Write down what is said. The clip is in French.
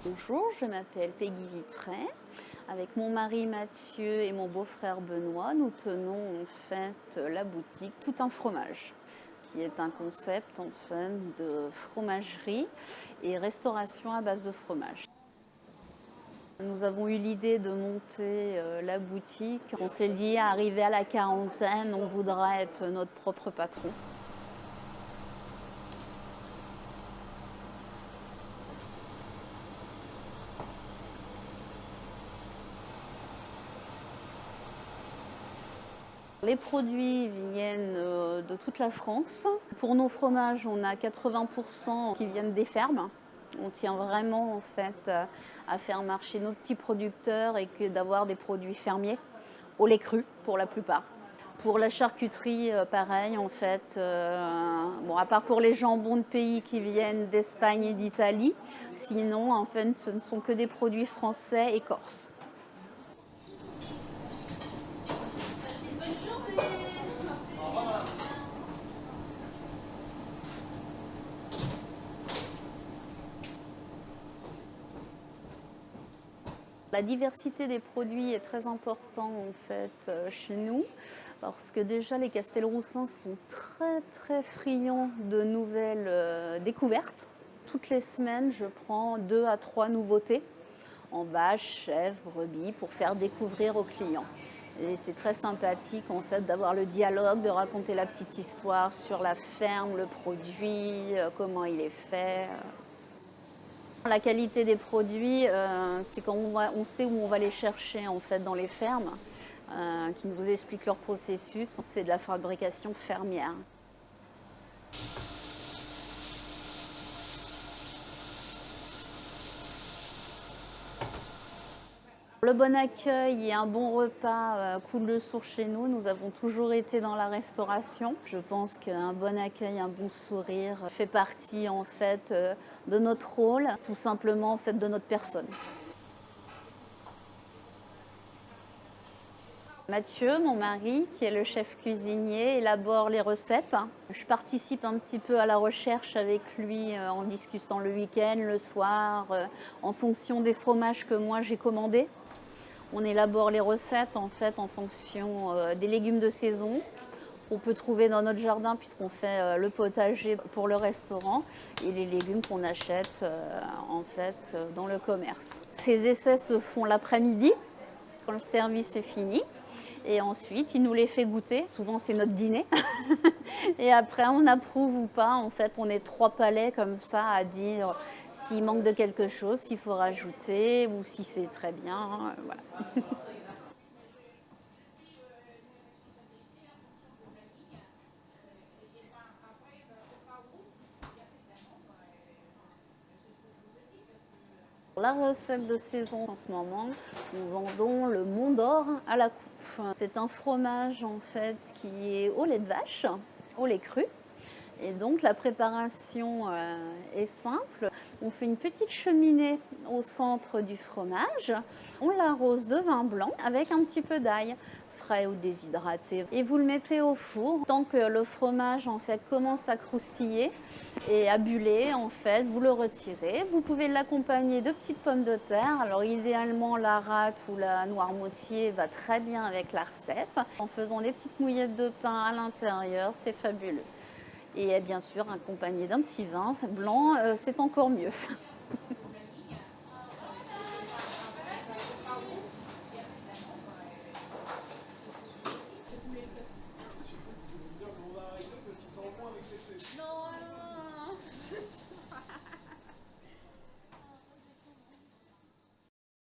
Bonjour, je m'appelle Peggy Vittray. Avec mon mari Mathieu et mon beau-frère Benoît, nous tenons en fait la boutique Tout un fromage, qui est un concept en fait de fromagerie et restauration à base de fromage. Nous avons eu l'idée de monter la boutique. On s'est dit, arrivé à la quarantaine, on voudra être notre propre patron. Les produits viennent de toute la France. Pour nos fromages, on a 80% qui viennent des fermes. On tient vraiment en fait à faire marcher nos petits producteurs et d'avoir des produits fermiers, au lait cru pour la plupart. Pour la charcuterie, pareil en fait. Bon, à part pour les jambons de pays qui viennent d'Espagne et d'Italie, sinon en fait ce ne sont que des produits français et corses. La diversité des produits est très importante en fait chez nous parce que déjà les Castelroussins sont très friands de nouvelles découvertes. Toutes les semaines, je prends 2 à 3 nouveautés en vaches, chèvres, brebis pour faire découvrir aux clients. Et c'est très sympathique en fait d'avoir le dialogue, de raconter la petite histoire sur la ferme, le produit, comment il est fait. La qualité des produits, c'est quand on sait où on va les chercher en fait dans les fermes, qui nous expliquent leur processus. C'est de la fabrication fermière. Le bon accueil et un bon repas coulent de source chez nous. Nous avons toujours été dans la restauration. Je pense qu'un bon accueil, un bon sourire fait partie en fait de notre rôle, tout simplement en fait de notre personne. Mathieu, mon mari, qui est le chef cuisinier, élabore les recettes. Je participe un petit peu à la recherche avec lui en discutant le week-end, le soir, en fonction des fromages que moi j'ai commandés. On élabore les recettes en fait en fonction des légumes de saison qu'on peut trouver dans notre jardin puisqu'on fait le potager pour le restaurant et les légumes qu'on achète en fait dans le commerce. Ces essais se font l'après-midi quand le service est fini. Et ensuite, il nous les fait goûter. Souvent, c'est notre dîner. Et après, on approuve ou pas. En fait, on est 3 palais comme ça à dire s'il manque de quelque chose, s'il faut rajouter ou si c'est très bien. Voilà. La recette de saison en ce moment, nous vendons le Mont d'Or à la coupe. C'est un fromage en fait qui est au lait de vache, au lait cru. Et donc la préparation est simple. On fait une petite cheminée au centre du fromage. On l'arrose de vin blanc avec un petit peu d'ail, frais ou déshydraté. Et vous le mettez au four. Tant que le fromage en fait commence à croustiller et à buller, en fait, vous le retirez. Vous pouvez l'accompagner de petites pommes de terre. Alors idéalement la rate ou la noirmoutier va très bien avec la recette. En faisant des petites mouillettes de pain à l'intérieur, c'est fabuleux. Et bien sûr, accompagné d'un petit vin blanc, c'est encore mieux.